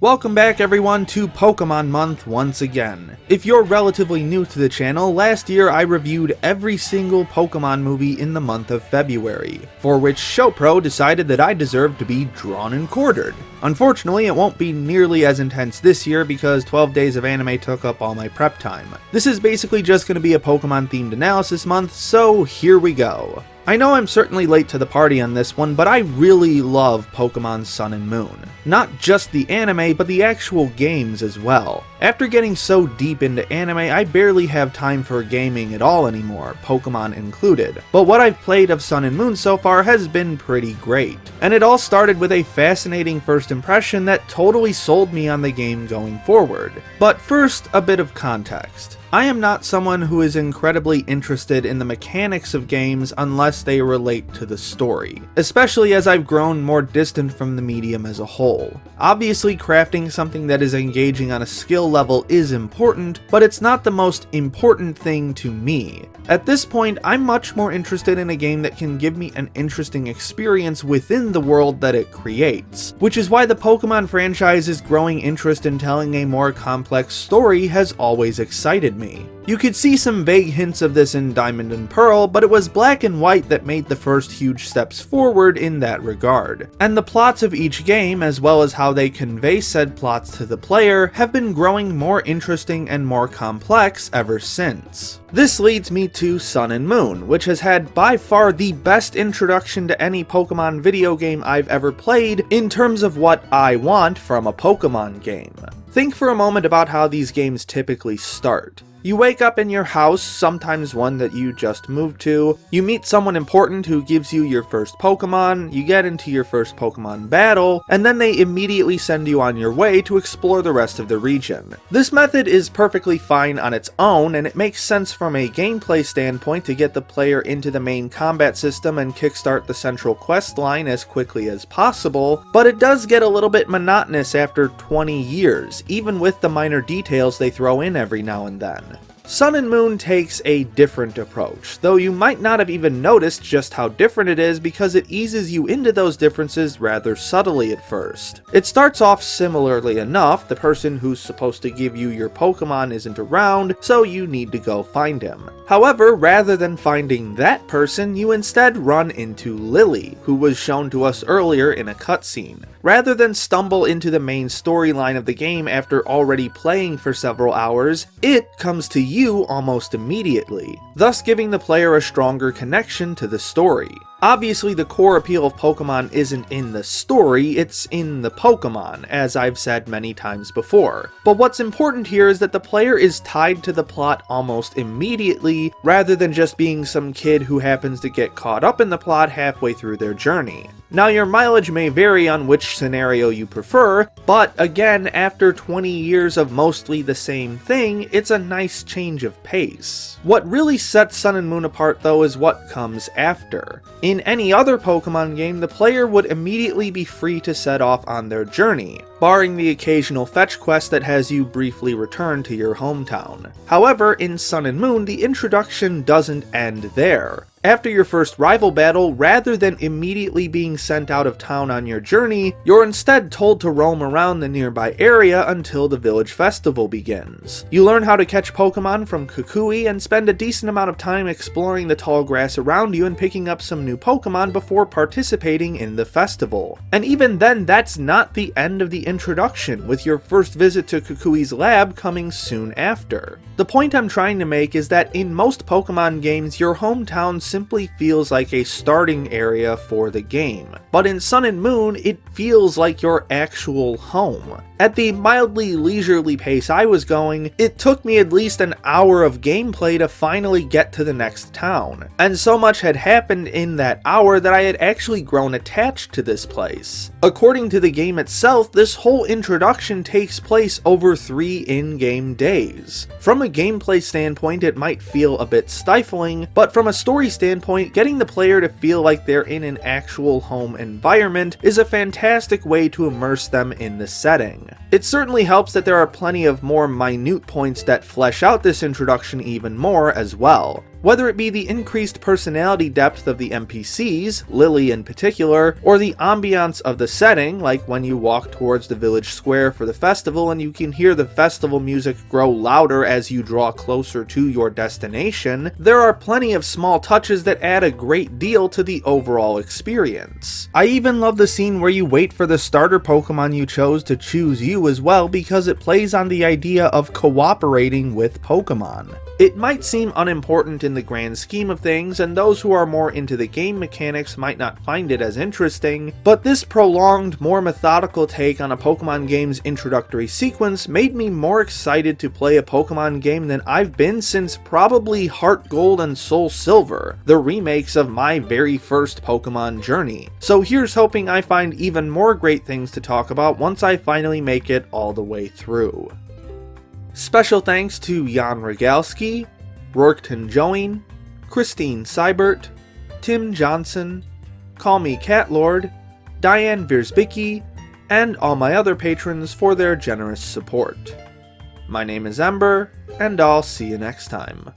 Welcome back everyone to Pokemon Month once again. If you're relatively new to the channel, last year I reviewed every single Pokemon movie in the month of February, for which ShowPro decided that I deserved to be drawn and quartered. Unfortunately, it won't be nearly as intense this year because 12 days of anime took up all my prep time. This is basically just going to be a Pokemon themed analysis month, so here we go. I know I'm certainly late to the party on this one, but I really love Pokemon Sun and Moon. Not just the anime, but the actual games as well. After getting so deep into anime, I barely have time for gaming at all anymore, Pokemon included. But what I've played of Sun and Moon so far has been pretty great. And it all started with a fascinating first impression that totally sold me on the game going forward. But first, a bit of context. I am not someone who is incredibly interested in the mechanics of games unless they relate to the story, especially as I've grown more distant from the medium as a whole. Obviously, crafting something that is engaging on a skill level is important, but it's not the most important thing to me. At this point, I'm much more interested in a game that can give me an interesting experience within the world that it creates, which is why the Pokemon franchise's growing interest in telling a more complex story has always excited me. You could see some vague hints of this in Diamond and Pearl, but it was Black and White that made the first huge steps forward in that regard. And the plots of each game, as well as how they convey said plots to the player, have been growing more interesting and more complex ever since. This leads me to Sun and Moon, which has had by far the best introduction to any Pokemon video game I've ever played in terms of what I want from a Pokemon game. Think for a moment about how these games typically start. You wake up in your house, sometimes one that you just moved to, you meet someone important who gives you your first Pokemon, you get into your first Pokemon battle, and then they immediately send you on your way to explore the rest of the region. This method is perfectly fine on its own, and it makes sense from a gameplay standpoint to get the player into the main combat system and kickstart the central quest line as quickly as possible, but it does get a little bit monotonous after 20 years, even with the minor details they throw in every now and then. Sun and Moon takes a different approach, though you might not have even noticed just how different it is because it eases you into those differences rather subtly at first. It starts off similarly enough, the person who's supposed to give you your Pokemon isn't around, so you need to go find him. However, rather than finding that person, you instead run into Lily, who was shown to us earlier in a cutscene. Rather than stumble into the main storyline of the game after already playing for several hours, it comes to you almost immediately, thus giving the player a stronger connection to the story. Obviously, the core appeal of Pokemon isn't in the story, it's in the Pokemon, as I've said many times before. But what's important here is that the player is tied to the plot almost immediately, rather than just being some kid who happens to get caught up in the plot halfway through their journey. Now, your mileage may vary on which scenario you prefer, but again, after 20 years of mostly the same thing, it's a nice change of pace. What really sets Sun and Moon apart though is what comes after. In any other Pokemon game, the player would immediately be free to set off on their journey, barring the occasional fetch quest that has you briefly return to your hometown. However, in Sun and Moon, the introduction doesn't end there. After your first rival battle, rather than immediately being sent out of town on your journey, you're instead told to roam around the nearby area until the village festival begins. You learn how to catch Pokemon from Kukui and spend a decent amount of time exploring the tall grass around you and picking up some new Pokemon before participating in the festival. And even then, that's not the end of the introduction, with your first visit to Kukui's lab coming soon after. The point I'm trying to make is that in most Pokemon games, your hometown simply feels like a starting area for the game. But in Sun and Moon, it feels like your actual home. At the mildly leisurely pace I was going, it took me at least an hour of gameplay to finally get to the next town. And so much had happened in that hour that I had actually grown attached to this place. According to the game itself, this whole introduction takes place over 3 in-game days. From a gameplay standpoint, it might feel a bit stifling, but from a story standpoint, getting the player to feel like they're in an actual home environment is a fantastic way to immerse them in the setting. It certainly helps that there are plenty of more minute points that flesh out this introduction even more as well. Whether it be the increased personality depth of the NPCs, Lily in particular, or the ambiance of the setting, like when you walk towards the village square for the festival and you can hear the festival music grow louder as you draw closer to your destination, there are plenty of small touches that add a great deal to the overall experience. I even love the scene where you wait for the starter Pokemon you chose to choose you as well, because it plays on the idea of cooperating with Pokemon. It might seem unimportant in the grand scheme of things, and those who are more into the game mechanics might not find it as interesting, but this prolonged, more methodical take on a Pokemon game's introductory sequence made me more excited to play a Pokemon game than I've been since probably Heart Gold and Soul Silver, the remakes of my very first Pokemon journey. So here's hoping I find even more great things to talk about once I finally make it all the way through. Special thanks to Jan Rogalski, Rourketon Joing, Christine Seibert, Tim Johnson, Call Me Catlord, Diane Wierzbicki, and all my other patrons for their generous support. My name is Ember, and I'll see you next time.